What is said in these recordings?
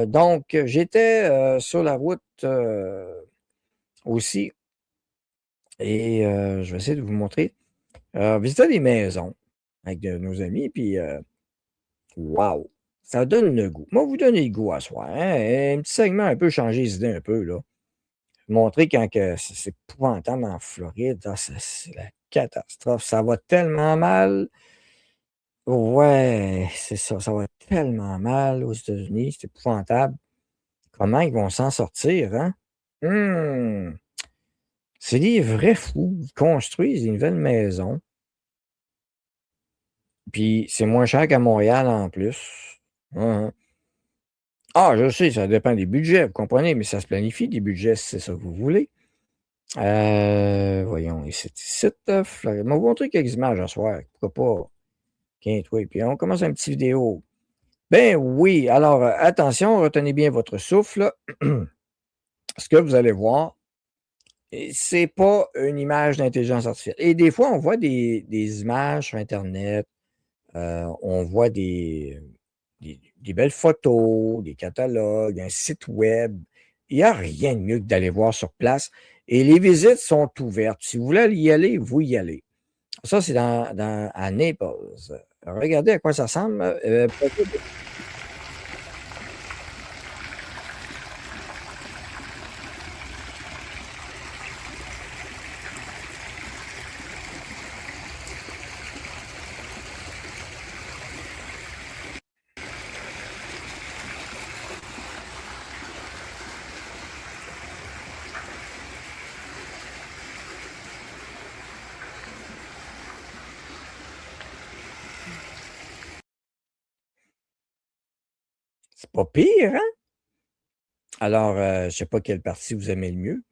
Donc, j'étais sur la route aussi et je vais essayer de vous montrer. Visiter des maisons avec nos amis, puis wow, ça donne le goût. Moi, vous donnez le goût à soi. Hein? Un petit segment un peu changer les idées un peu, là. Montrer quand que c'est épouvantable en Floride, ah, c'est la catastrophe. Ça va tellement mal. Ouais, c'est ça. Ça va tellement mal aux États-Unis. C'est épouvantable. Comment ils vont s'en sortir, hein? Hmm. C'est des vrais fous. Ils construisent une nouvelle maison. Puis c'est moins cher qu'à Montréal en plus. Hein. Ah, je sais, ça dépend des budgets, vous comprenez, mais ça se planifie des budgets si c'est ça que vous voulez. Voyons, ici, Floride. On va vous montrer quelques images à soir. Pourquoi pas? Tiens, toi, puis on commence une petite vidéo. Ben oui, alors attention, retenez bien votre souffle. Ce que vous allez voir, c'est pas une image d'intelligence artificielle. Et des fois, on voit des images sur Internet, on voit des belles photos, des catalogues, un site web. Il n'y a rien de mieux que d'aller voir sur place. Et les visites sont ouvertes. Si vous voulez y aller, vous y allez. Ça, c'est à Naples. Regardez à quoi ça ressemble. C'est pas pire, hein? Alors, je ne sais pas quelle partie vous aimez le mieux.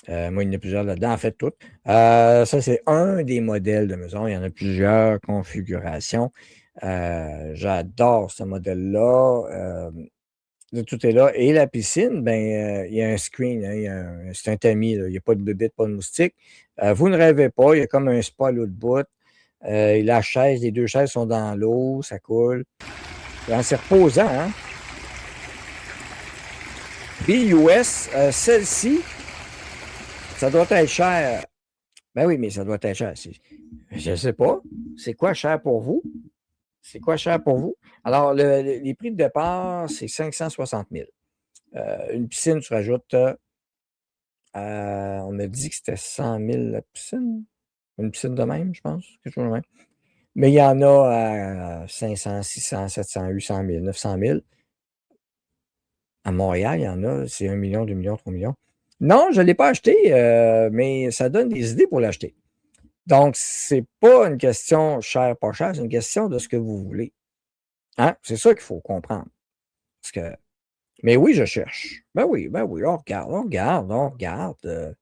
Moi, il y en a plusieurs là-dedans, en fait, toutes. Ça, c'est un des modèles de maison. Il y en a plusieurs configurations. J'adore ce modèle-là. Tout est là. Et la piscine, ben, il y a un screen, hein, c'est un tamis, là. Il n'y a pas de bébête, pas de moustique. Vous ne rêvez pas, il y a comme un spa à l'autre bout. La chaise, les deux chaises sont dans l'eau, ça coule. C'est reposant, hein? BUS, celle-ci, ça doit être cher. Ben oui, mais ça doit être cher. Je ne sais pas. C'est quoi cher pour vous? C'est quoi cher pour vous? Alors, les prix de départ, c'est 560 000. Une piscine, tu rajoutes, on m'a dit que c'était 100 000 la piscine. Une piscine de même, je pense. Quelque chose de même. Mais il y en a à 500, 600, 700, 800 000, 900 000. À Montréal, il y en a, c'est 1 million, 2 millions, 3 millions. Non, je ne l'ai pas acheté, mais ça donne des idées pour l'acheter. Donc, c'est pas une question cher, pas cher, c'est une question de ce que vous voulez. Hein? C'est ça qu'il faut comprendre. Parce que, mais oui, je cherche. Ben oui, on regarde, on regarde, on regarde.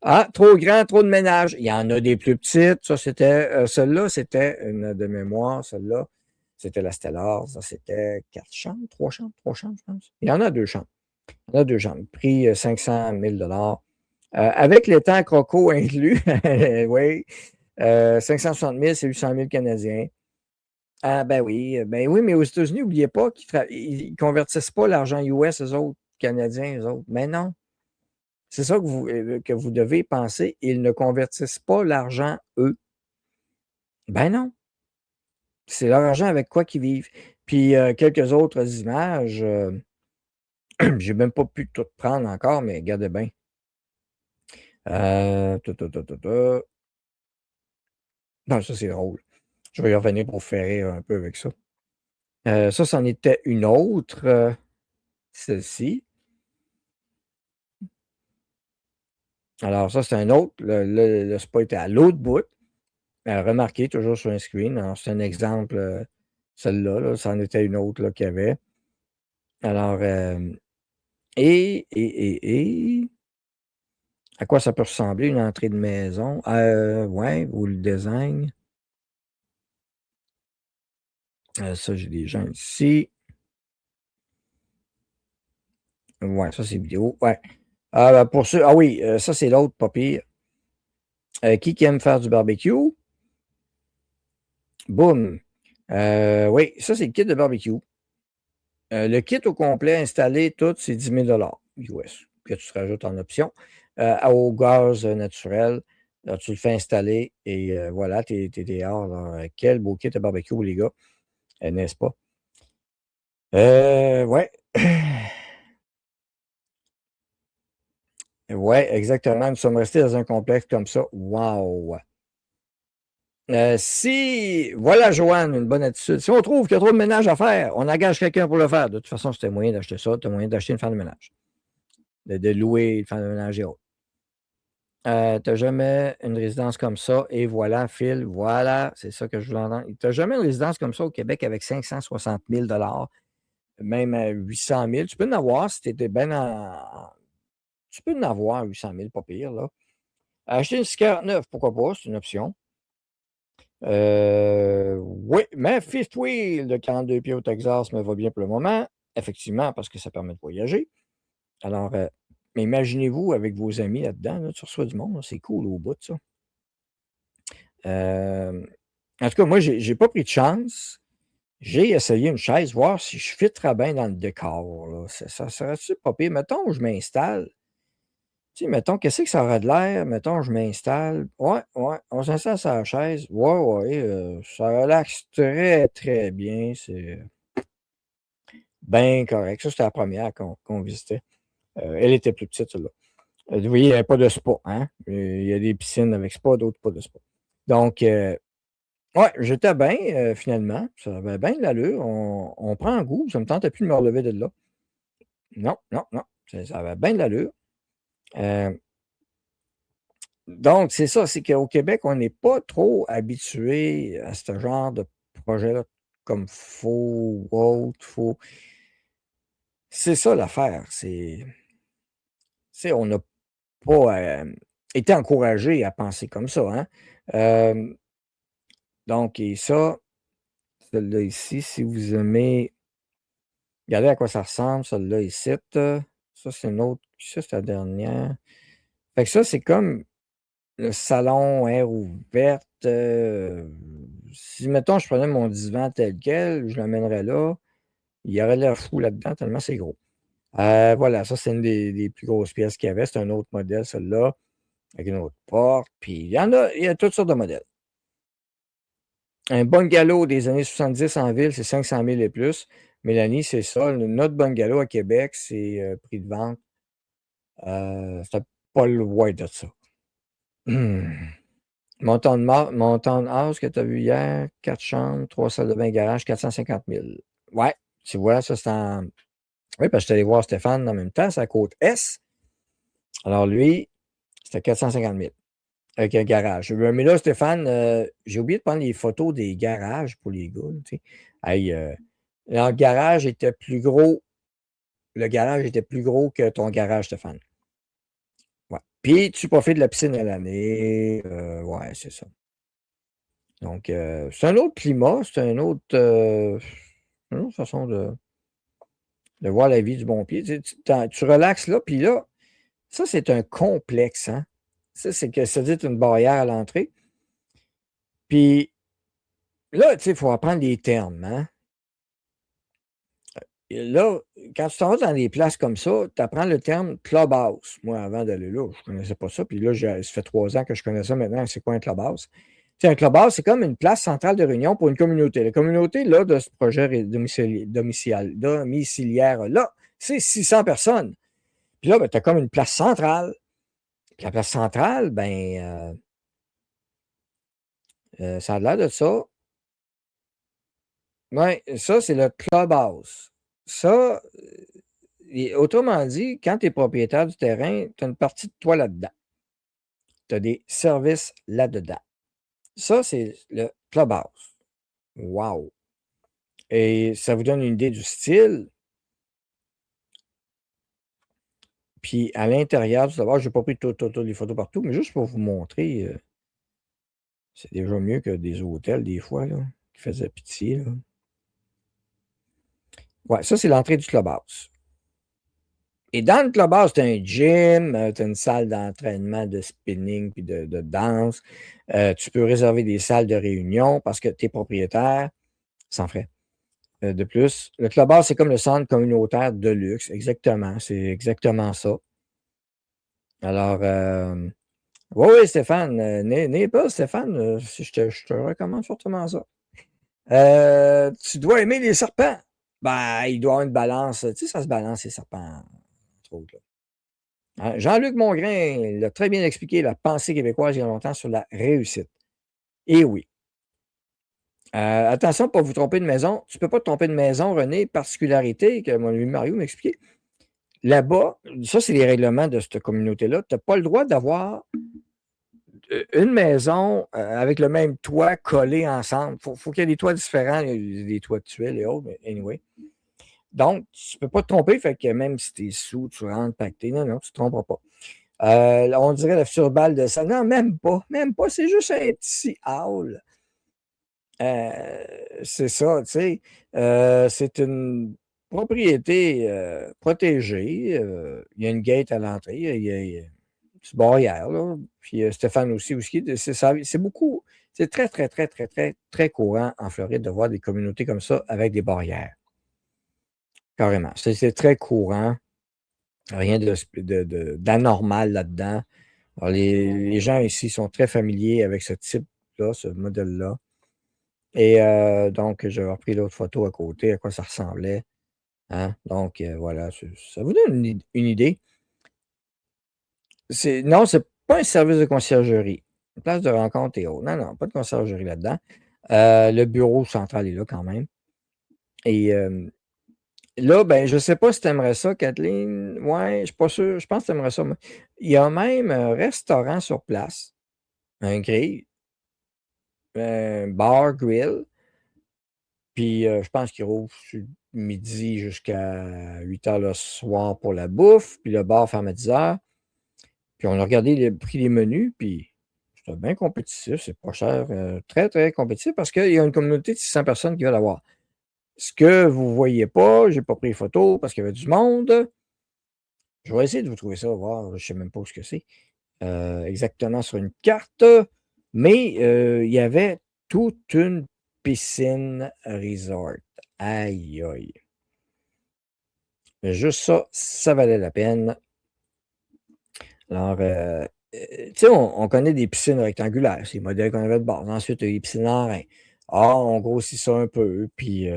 Ah, trop grand, trop de ménage. Il y en a des plus petites. Ça, c'était, celle-là, c'était une de mémoire. Celle-là, c'était la Stellar. Ça, c'était 4 chambres, 3 chambres, je pense. Il y en a 2 chambres. Il y en a 2 chambres. Prix 500 000 avec les temps croco inclus, oui, 560 000, c'est 800 000 Canadiens. Ah, ben oui, mais aux États-Unis, n'oubliez pas qu'ils ne convertissent pas l'argent US, eux autres, Canadiens, eux autres. Mais non, c'est ça que vous devez penser. Ils ne convertissent pas l'argent, eux. Ben non, c'est leur argent avec quoi qu'ils vivent. Puis quelques autres images, j'ai même pas pu tout prendre encore, mais regardez bien. Euh, ta, ta, ta, ta, ta. Non, ça c'est drôle. Je vais y revenir pour faire rire un peu avec ça. Ça, c'en était une autre, celle-ci. Alors, ça, c'est un autre. Le spa était à l'autre bout. Remarquez, toujours sur un screen. Alors, c'est un exemple, celle-là, là, c'en était une autre là, qu'il y avait. Alors, et à quoi ça peut ressembler une entrée de maison? Ouais, ou le design. Ça, j'ai des gens ici. Ouais, ça, c'est vidéo. Ouais. Pour ceux. Ah oui, ça, c'est l'autre, pas pire. Qui aime faire du barbecue? Boum. Oui, ça, c'est le kit de barbecue. Le kit au complet installé, tout, c'est 10 000 US que tu te rajoutes en option. Au gaz naturel, là, tu le fais installer et voilà, t'es dehors. Là. Quel beau kit à barbecue, les gars, n'est-ce pas? Ouais. Ouais, exactement. Nous sommes restés dans un complexe comme ça. Wow! Si, voilà, Joanne, une bonne attitude. Si on trouve qu'il y a trop de ménage à faire, on engage quelqu'un pour le faire. De toute façon, c'était moyen d'acheter ça. Tu as moyen d'acheter une femme de ménage, de louer une femme de ménage et autres. Tu n'as jamais une résidence comme ça. Et voilà, Phil, voilà, c'est ça que je voulais entendre. Tu n'as jamais une résidence comme ça au Québec avec 560 000 même à 800 000. Tu peux en avoir si tu étais bien en. Tu peux en avoir 800 000, pas pire, là. Acheter une 49, pourquoi pas, c'est une option. Oui, mais Fifth Wheel de 42 pieds au Texas me va bien pour le moment. Effectivement, parce que ça permet de voyager. Alors, mais imaginez-vous avec vos amis là-dedans, là, tu reçois du monde, c'est cool au bout de ça. En tout cas, moi, j'ai pas pris de chance. J'ai essayé une chaise, voir si je fitterais bien dans le décor. Là. Ça serait-tu pas pire? Mettons, je m'installe. Tu sais, mettons, qu'est-ce que ça aurait de l'air? Mettons, je m'installe. Ouais, ouais, on s'installe sur la chaise. Ouais, ouais, ça relaxe très, très bien. C'est bien correct. Ça, c'était la première qu'on visitait. Elle était plus petite, celle-là. Vous voyez, il n'y avait pas de spa. Hein? Il y a des piscines avec spa, d'autres pas de spa. Donc, ouais, j'étais bien, finalement. Ça avait bien de l'allure. On prend un goût. Ça ne me tentait plus de me relever de là. Non, non, non. Ça avait bien de l'allure. Donc, c'est ça, c'est qu'au Québec, on n'est pas trop habitué à ce genre de projet-là, comme faux, autre, faux. C'est ça l'affaire. On n'a pas été encouragé à penser comme ça. Hein? Donc, et ça, celle-là ici, si vous aimez, regardez à quoi ça ressemble, celle-là ici. Ça, c'est une autre. Ça, c'est la dernière. Fait que ça, c'est comme le salon, air ouverte. Si, mettons, je prenais mon divan tel quel, je l'amènerais là, il y aurait l'air fou là-dedans, tellement c'est gros. Voilà, ça, c'est une des plus grosses pièces qu'il y avait. C'est un autre modèle, celle-là, avec une autre porte. Puis, il y a toutes sortes de modèles. Un bungalow des années 70 en ville, c'est 500 000 et plus. Mélanie, c'est ça. Notre bungalow à Québec, c'est prix de vente. C'est pas loin de ça. Mon townhouse que tu as vu hier, 4 chambres, 3 salles de bain, garage, 450 000. Ouais, tu vois, ça c'est en. Oui, parce que je suis allé voir Stéphane en même temps, c'est à côte S. Alors lui, c'était 450 000 avec un garage. Mais là, Stéphane, j'ai oublié de prendre les photos des garages pour les gars. Tu sais. Hey, leur garage était plus gros. Le garage était plus gros que ton garage, Stéphane. Ouais. Puis tu profites de la piscine à l'année. Ouais, c'est ça. Donc, c'est un autre climat, c'est une autre façon de voir la vie du bon pied. Tu relaxes là, puis là, ça, c'est un complexe. Hein? Ça, c'est que ça dit une barrière à l'entrée. Puis là, tu sais, il faut apprendre les termes. Hein? Et là, quand tu t'en vas dans des places comme ça, tu apprends le terme clubhouse. Moi, avant d'aller là, je ne connaissais pas ça. Puis là, ça fait 3 ans que je connais ça maintenant. C'est quoi un clubhouse? C'est un clubhouse, c'est comme une place centrale de réunion pour une communauté. La communauté, là, de ce projet domiciliaire-là, c'est 600 personnes. Puis là, ben, tu as comme une place centrale. Puis la place centrale, ben, ça a l'air de ça. Oui, ça, c'est le clubhouse. Ça, autrement dit, quand tu es propriétaire du terrain, tu as une partie de toi là-dedans. Tu as des services là-dedans. Ça, c'est le clubhouse. Wow! Et ça vous donne une idée du style. Puis à l'intérieur, tout d'abord, je n'ai pas pris toutes les photos partout, mais juste pour vous montrer, c'est déjà mieux que des hôtels, des fois, là, qui faisaient pitié. Là. Ouais, ça, c'est l'entrée du clubhouse. Et dans le clubhouse, tu as un gym, tu as une salle d'entraînement de spinning puis de danse. Tu peux réserver des salles de réunion parce que tu es propriétaire, sans frais. de plus. Le clubhouse, c'est comme le centre communautaire de luxe, exactement, c'est exactement ça. Alors, oui, oui, Stéphane, n'aie pas, Stéphane, je te recommande fortement ça. Tu dois aimer les serpents. Ben, il doit y avoir une balance. Tu sais, ça se balance, les serpents, entre autres, là. Hein, Jean-Luc Mongrain l'a très bien expliqué, la pensée québécoise il y a longtemps sur la réussite. Et oui. Attention, pour vous tromper de maison. Tu ne peux pas te tromper de maison, René. Particularité que mon ami Mario m'expliquait. Là-bas, ça, c'est les règlements de cette communauté-là. Tu n'as pas le droit d'avoir une maison avec le même toit collé ensemble. Faut qu'il y ait des toits différents, des toits de tuiles et autres, mais anyway. Donc, tu ne peux pas te tromper, fait que même si tu es sous, tu rentres pacté, non, non, tu ne te tromperas pas. On dirait la future balle de ça. Non, même pas, c'est juste un petit hall. C'est ça, tu sais. C'est une propriété protégée. Il y a une gate à l'entrée. Il y a une petite barrière, là. Puis Stéphane aussi, c'est beaucoup. C'est très, très, très, très, très, très courant en Floride de voir des communautés comme ça avec des barrières. Carrément. C'est très courant. Rien d'anormal là-dedans. Alors, les gens ici sont très familiers avec ce type-là, ce modèle-là. Et donc, j'ai repris l'autre photo à côté, à quoi ça ressemblait. Hein? Donc, voilà, ça vous donne une idée. Non, c'est pas un service de conciergerie. Une place de rencontre et autres. Non, non, pas de conciergerie là-dedans. Le bureau central est là quand même. Et là, ben, je sais pas si tu aimerais ça, Kathleen. Ouais, je suis pas sûr. Je pense que tu aimerais ça. Mais il y a même un restaurant sur place, un grill, un bar grill. Puis je pense qu'il rouvre midi jusqu'à 8 heures le soir pour la bouffe. Puis le bar ferme à 10 heures. Puis on a regardé le prix des menus. Puis c'était bien compétitif. C'est pas cher. Très, très compétitif parce qu'il y a une communauté de 600 personnes qui veulent l'avoir. Ce que vous ne voyez pas, j'ai pas pris les photos parce qu'il y avait du monde. Je vais essayer de vous trouver ça, voir. Je ne sais même pas où ce que c'est. Exactement sur une carte. Mais il y avait toute une piscine resort. Aïe, aïe. Juste ça, ça valait la peine. Alors, tu sais, on connaît des piscines rectangulaires. C'est le modèle qu'on avait de base. Ensuite, il y a les piscines en rein. Ah, on grossit ça un peu. Puis,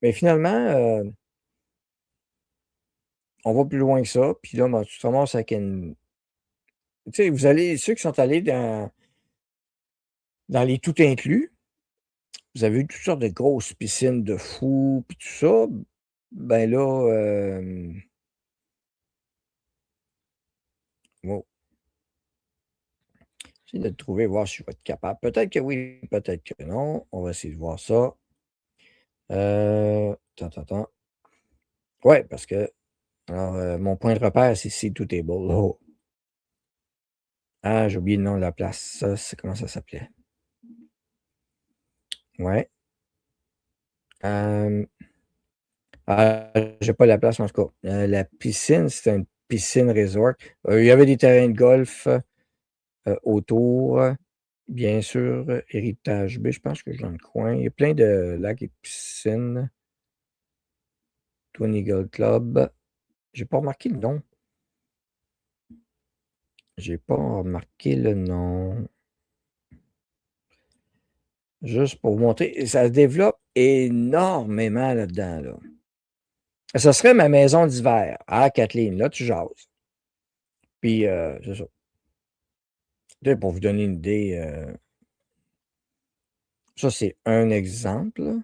mais finalement, on va plus loin que ça. Puis là, ben, tu te ramasses avec une. Tu sais, vous allez, ceux qui sont allés dans les tout inclus, vous avez eu toutes sortes de grosses piscines de fous, puis tout ça. Ben là, wow. J'essaie de le trouver, voir si je vais être capable. Peut-être que oui, peut-être que non. On va essayer de voir ça. Attends. Ouais, parce que alors, mon point de repère, c'est SeaToTable. Oh. Ah, j'ai oublié le nom de la place. Ça, c'est comment ça s'appelait? Ouais. J'ai pas la place, en tout cas. La piscine, c'était une piscine resort. Il y avait des terrains de golf autour. Bien sûr, Héritage B, je pense que je suis dans le coin. Il y a plein de lacs et piscines. Twin Eagle Club. J'ai pas remarqué le nom. J'ai pas remarqué le nom. Juste pour vous montrer, ça se développe énormément là-dedans, là. Ça serait ma maison d'hiver. Ah, Kathleen, là, tu jases. Puis, c'est ça. Tu sais, pour vous donner une idée, ça, c'est un exemple, là.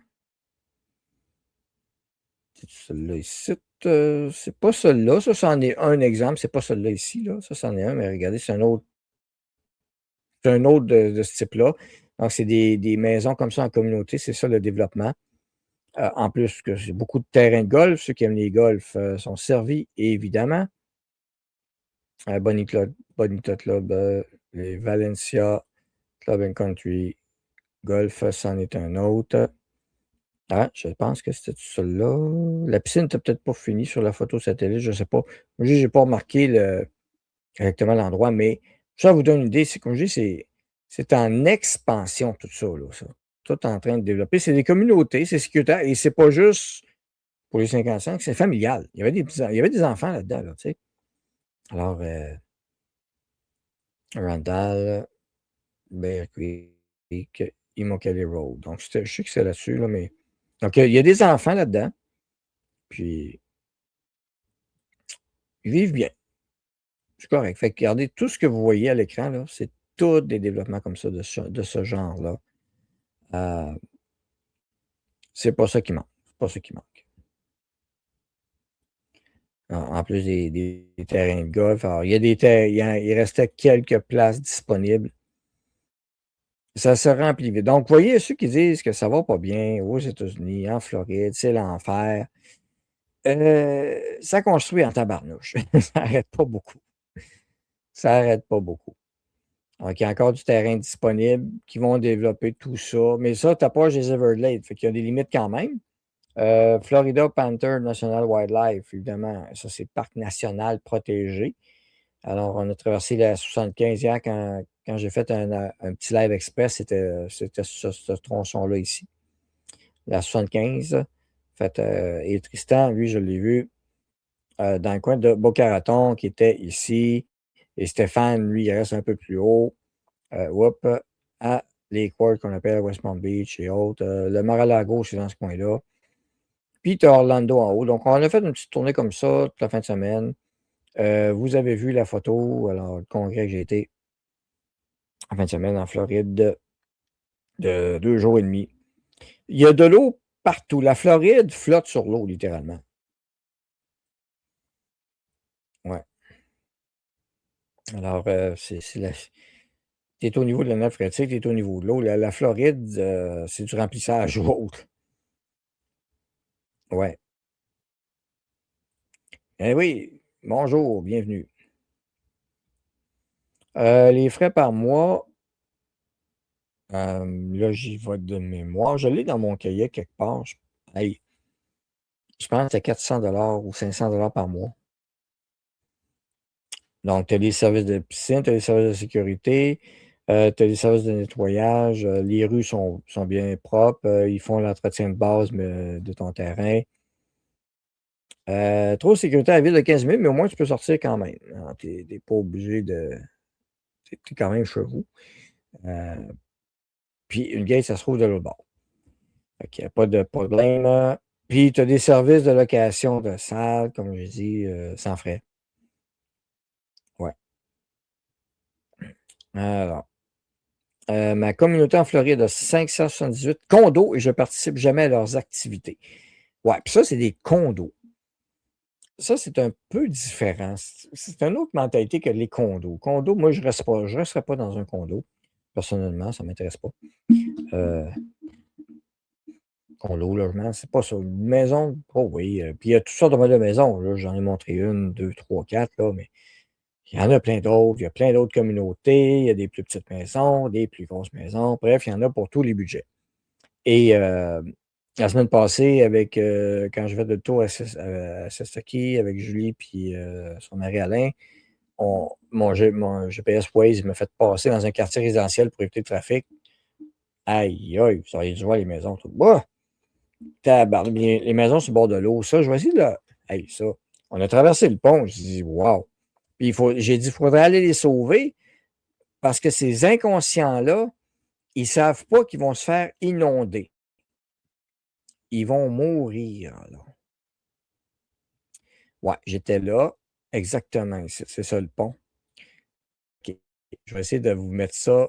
C'est celui-là ici. C'est pas celui-là. Ça, c'en est un exemple. C'est pas celui-là ici, là. Ça, c'en est un, mais regardez, c'est un autre. C'est un autre de ce type-là. Donc, c'est des maisons comme ça en communauté. C'est ça le développement. En plus que j'ai beaucoup de terrains de golf. Ceux qui aiment les golfs sont servis, évidemment. Bonita Club, les Valencia Club and Country Golf, c'en est un autre. Ah, je pense que c'était celui-là. La piscine n'était peut-être pas finie sur la photo satellite, je ne sais pas. Moi, je n'ai pas remarqué exactement l'endroit, mais ça vous donne une idée. C'est comme je dis, c'est en expansion tout ça, là, ça. tout en train de développer. C'est des communautés, c'est sécuritaire et c'est pas juste pour les 55, c'est familial. Il y avait des enfants là-dedans, là, tu sais. Alors, Randall, Bear Creek, Immokalee Road. Donc, je sais que c'est là-dessus, là, mais. Donc, il y a des enfants là-dedans. Puis, ils vivent bien. C'est correct. Fait que regardez, tout ce que vous voyez à l'écran, là, c'est tous des développements comme ça, de ce genre-là. C'est pas ça qui manque. C'est pas ça qui manque. En plus des terrains de golf. Alors, il restait quelques places disponibles. Ça se remplit vite. Donc, vous voyez, ceux qui disent que ça va pas bien aux États-Unis, en Floride, c'est l'enfer, ça construit en tabarnouche. Ça n'arrête pas beaucoup. Ça n'arrête pas beaucoup. Donc, il y a encore du terrain disponible qui vont développer tout ça. Mais ça, tu approches des Everglades. Fait qu'il y a des limites quand même. Florida Panther National Wildlife, évidemment, ça, c'est parc national protégé. Alors, on a traversé la 75 hier quand j'ai fait un petit live express, c'était ce tronçon-là ici. La 75. Fait, et Tristan, lui, je l'ai vu dans le coin de Boca-Raton, qui était ici. Et Stéphane, lui, il reste un peu plus haut. À Lakeport, qu'on appelle West Palm Beach et autres. Le Mar-a-Lago, c'est dans ce coin-là. Puis, tu as Orlando en haut. Donc, on a fait une petite tournée comme ça toute la fin de semaine. Vous avez vu la photo, alors, le congrès que j'ai été en fin de semaine en Floride de 2 jours et demi. Il y a de l'eau partout. La Floride flotte sur l'eau, littéralement. Ouais. Alors, t'es au niveau de la nappe phréatique, t'es au niveau de l'eau. La Floride, c'est du remplissage ou autre. Ouais. Eh oui, bonjour, bienvenue. Les frais par mois, là, j'y vais de mémoire. Je l'ai dans mon cahier quelque part. Hey, je pense que c'est 400 ou 500 par mois. Donc, tu as les services de piscine, tu as les services de sécurité, tu as les services de nettoyage, les rues sont bien propres, ils font l'entretien de base de ton terrain. Trop de sécurité à la ville de 15 000, mais au moins tu peux sortir quand même. Tu n'es pas obligé de. Tu es quand même chez vous. Puis une gate, ça se trouve de l'autre bord. Fait qu'il n'y a pas de problème. Puis tu as des services de location de salles, comme je dis, sans frais. Ouais. Alors. Ma communauté en Floride a 578 condos et je participe jamais à leurs activités. Ouais, puis ça, c'est des condos. Ça, c'est un peu différent. C'est une autre mentalité que les condos. Condos, moi, je ne resterai pas dans un condo. Personnellement, ça ne m'intéresse pas. Condo, logement, c'est pas ça. Une maison, oh oui. Puis il y a toutes sortes de modèles de maisons. J'en ai montré une, deux, trois, quatre, là, mais il y en a plein d'autres. Il y a plein d'autres communautés. Il y a des plus petites maisons, des plus grosses maisons. Bref, il y en a pour tous les budgets. Et la semaine passée, quand je vais de tour à Sestaki avec Julie puis son mari Alain, mon GPS Waze m'a fait passer dans un quartier résidentiel pour éviter le trafic. Aïe, aïe, vous auriez dû voir les maisons. Bah, les maisons sur le bord de l'eau, ça, je vais essayer de là. Hey, ça. On a traversé le pont, je dis wow. Puis j'ai dit, il faudrait aller les sauver parce que ces inconscients-là, ils ne savent pas qu'ils vont se faire inonder. Ils vont mourir, là. Ouais, j'étais là. Exactement. C'est ça le pont. OK. Je vais essayer de vous mettre ça.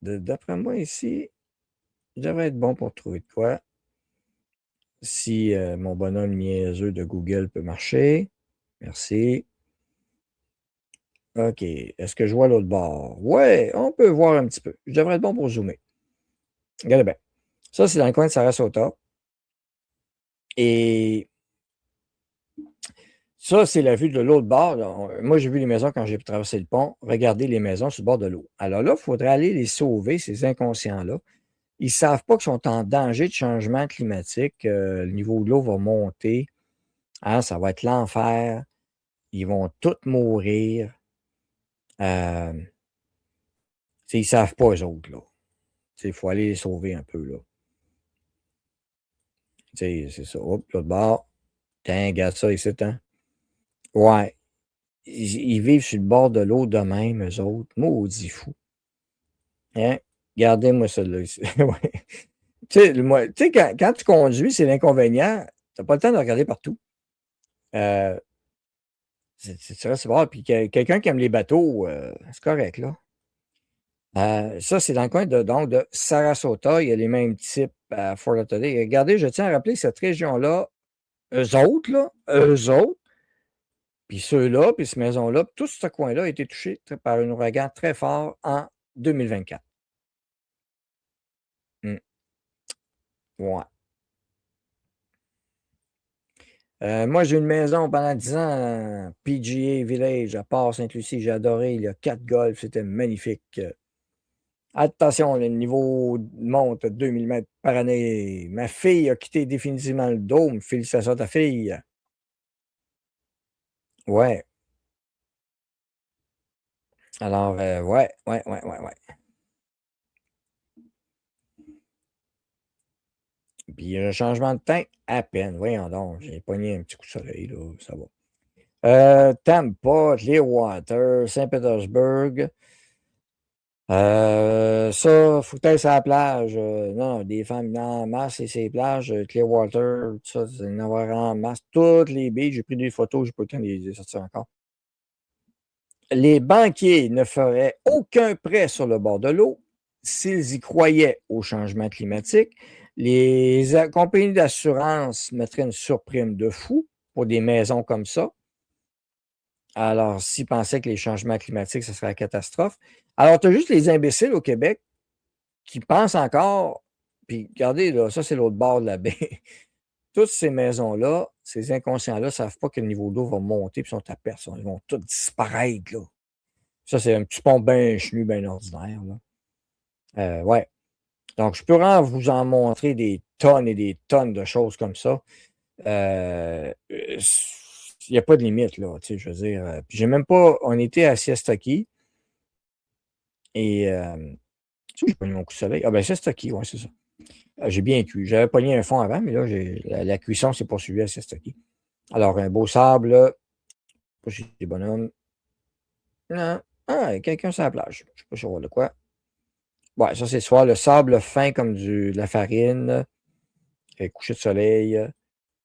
D'après moi, ici, je devrais être bon pour trouver de quoi. Si mon bonhomme niaiseux de Google peut marcher. Merci. OK. Est-ce que je vois l'autre bord? Ouais, on peut voir un petit peu. Je devrais être bon pour zoomer. Regardez bien. Ça, c'est dans le coin de Sarasota. Et ça, c'est la vue de l'autre bord. Moi, j'ai vu les maisons quand j'ai traversé le pont. Regardez les maisons sur le bord de l'eau. Alors là, il faudrait aller les sauver, ces inconscients-là. Ils ne savent pas qu'ils sont en danger de changement climatique. Le niveau de l'eau va monter. Hein, ça va être l'enfer. Ils vont tous mourir. Ils ne savent pas, eux autres, là. Il faut aller les sauver un peu, là. C'est ça. Hop, l'autre bord. Tiens, regarde ça ici, hein. Ouais. Ils vivent sur le bord de l'eau de même, eux autres. Maudits fous. Hein? Regardez-moi ça, là, ici. Ouais. Tu sais, quand tu conduis, c'est l'inconvénient. Tu n'as pas le temps de regarder partout. Euh, tu restes voir. Puis quelqu'un qui aime les bateaux, c'est correct, là. Ça, c'est dans le coin de Sarasota. Il y a les mêmes types à Fort Lauderdale. Regardez, je tiens à rappeler cette région-là, eux autres, puis ceux-là, puis cette maison-là, tout ce coin-là a été touché par un ouragan très fort en 2024. Ouais. Moi, j'ai une maison pendant 10 ans à PGA Village, à Port-Sainte-Lucie. J'ai adoré. Il y a 4 golfs. C'était magnifique. Attention, le niveau monte à 2000 mètres par année. Ma fille a quitté définitivement le dôme. Félicitations à ta fille. Ouais. Alors, ouais. Puis le changement de temps, à peine. Voyons donc, j'ai pogné un petit coup de soleil, là, ça va. Tampa, Clearwater, Saint-Pétersbourg. Ça, faut que t'ailles sur la plage. Non, des femmes en masse et ces plages, Clearwater, tout ça, c'est en avoir en masse. Toutes les beaches, j'ai pris des photos, j'ai pas eu le temps de les sortir encore. Les banquiers ne feraient aucun prêt sur le bord de l'eau s'ils y croyaient au changement climatique. Les compagnies d'assurance mettraient une surprime de fou pour des maisons comme ça. Alors, s'ils pensaient que les changements climatiques, ce serait la catastrophe. Alors, tu as juste les imbéciles au Québec qui pensent encore, puis regardez, là, ça, c'est l'autre bord de la baie. Toutes ces maisons-là, ces inconscients-là ne savent pas que le niveau d'eau va monter, puis sont à personne. Ils vont tous disparaître, là. Ça, c'est un petit pont bien chenu, bien ordinaire, là. Ouais. Donc, je pourrais vous en montrer des tonnes et des tonnes de choses comme ça. Il n'y a pas de limite, là, tu sais, je veux dire. Puis j'ai même pas. On était à Siesta Key et j'ai pogné mon coup de soleil. Ah ben Siesta Key, ouais, c'est ça. J'ai bien cuit. J'avais pogné un fond avant, mais là, la cuisson s'est poursuivie à Siesta Key. Alors, un beau sable, là. Pas chez les bonhommes. Non. Ah, quelqu'un sur la plage. Je sais pas sur de quoi. Ouais, ça, c'est soit le sable fin comme de la farine, coucher de soleil.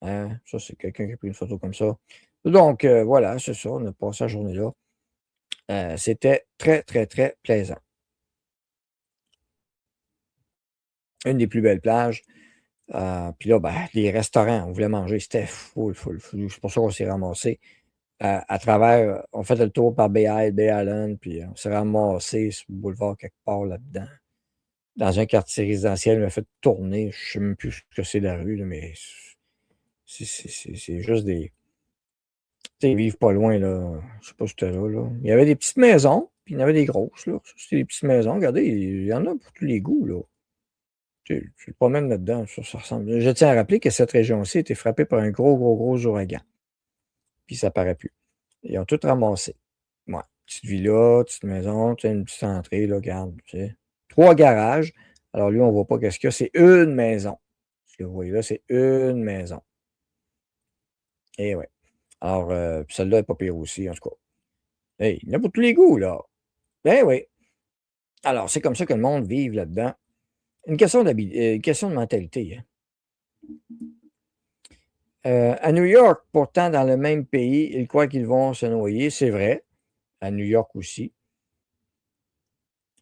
Hein? Ça, c'est quelqu'un qui a pris une photo comme ça. Donc, voilà, c'est ça. On a passé la journée là. C'était très, très, très plaisant. Une des plus belles plages. Puis là, ben, les restaurants, on voulait manger. C'était full. C'est pour ça qu'on s'est ramassé à travers. On fait le tour par Bay Island, puis on s'est ramassé sur le boulevard quelque part là-dedans. Dans un quartier résidentiel, il m'a fait tourner. Je ne sais même plus ce que c'est la rue, là, mais c'est juste des. Tu sais, ils vivent pas loin, là. Je sais pas si c'était là, là. Il y avait des petites maisons, puis il y en avait des grosses, là. Ça, c'était des petites maisons. Regardez, il y en a pour tous les goûts, là. Tu te promènes là-dedans, ça ressemble. Je tiens à rappeler que cette région-ci a été frappée par un gros ouragan. Puis ça paraît plus. Ils ont tout ramassé. Ouais. Petite villa, petite maison, tu sais, une petite entrée, là, regarde, tu sais. 3 garages. Alors lui, on voit pas qu'est-ce qu'il y a. C'est une maison. Ce que vous voyez là, c'est une maison. Et ouais. Alors, puis celle-là n'est pas pire aussi, en tout cas. Hey, il y en a pour tous les goûts, là. Ben oui. Alors, c'est comme ça que le monde vive là-dedans. Une question une question de mentalité, hein. À New York, pourtant, dans le même pays, ils croient qu'ils vont se noyer. C'est vrai. À New York aussi.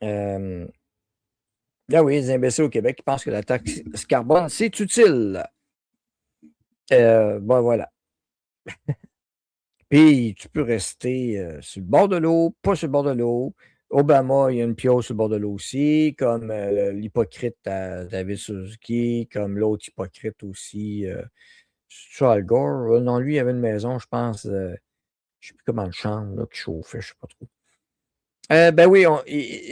Euh, ah oui, les imbéciles au Québec qui pensent que la taxe carbone, c'est utile. Ben voilà. Puis, tu peux rester sur le bord de l'eau, pas sur le bord de l'eau. Obama, il y a une pieuse sur le bord de l'eau aussi, comme l'hypocrite à David Suzuki, comme l'autre hypocrite aussi, Al Gore. Non, lui, il avait une maison, je pense, je ne sais plus comment le chambre, là, qui chauffait, je ne sais pas trop. Ben oui,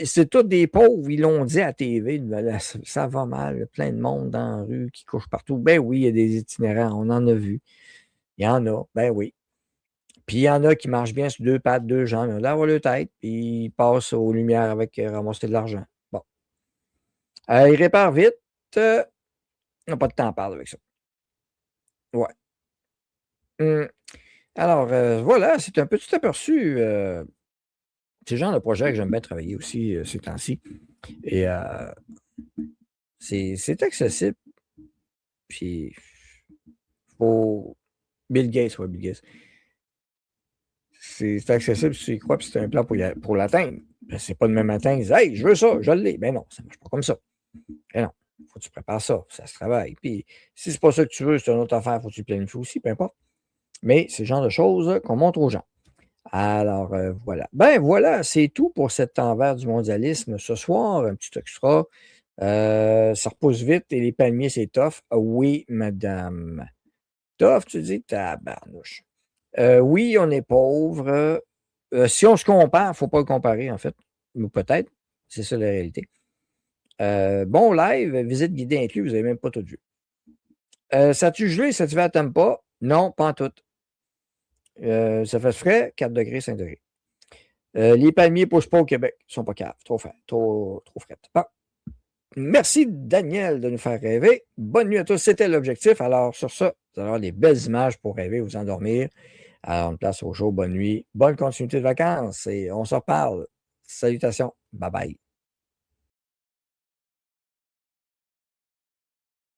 c'est tous des pauvres, ils l'ont dit à la TV, là, ça va mal, plein de monde dans la rue qui couche partout. Ben oui, il y a des itinérants, on en a vu. Il y en a, ben oui. Puis il y en a qui marchent bien sur 2 pattes, 2 jambes, ils ont l'air le tête, puis ils passent aux lumières avec ramasser de l'argent. Bon. Il répare vite. On n'a pas de temps à parler avec ça. Ouais. Alors, voilà, c'est un petit aperçu. C'est le genre de projet que j'aime bien travailler aussi ces temps-ci. Et c'est accessible. Puis, faut. Bill Gates, ouais, Bill Gates. C'est accessible si tu y crois, puis c'est un plan pour l'atteindre. Ben, c'est pas demain matin, ils disent hey, je veux ça, je l'ai. Ben non, ça marche pas comme ça. Ben non, faut que tu prépares ça, ça se travaille. Puis, si c'est pas ça que tu veux, c'est une autre affaire, faut que tu planifies aussi, peu importe. Mais c'est le genre de choses qu'on montre aux gens. Alors, voilà. Ben voilà, c'est tout pour cet envers du mondialisme ce soir. Un petit extra. Ça repousse vite et les palmiers, c'est tough. Ah oui, madame. Tough, tu dis, tabarnouche. Oui, on est pauvre. Si on se compare, il ne faut pas le comparer, en fait. Ou peut-être. C'est ça la réalité. Bon live, visite guidée inclus, vous n'avez même pas tout vu. Ça a-tu gelé, ça tu va à pas? Non, pas en tout. Ça fait frais, 4 degrés, 5 degrés. Les palmiers ne poussent pas au Québec. Ils ne sont pas caves. Trop frais. Trop frais. Bon. Merci, Daniel, de nous faire rêver. Bonne nuit à tous. C'était l'objectif. Alors, sur ça, vous allez avoir des belles images pour rêver, vous endormir. Alors, une place au jour. Bonne nuit. Bonne continuité de vacances et on se reparle. Salutations. Bye bye.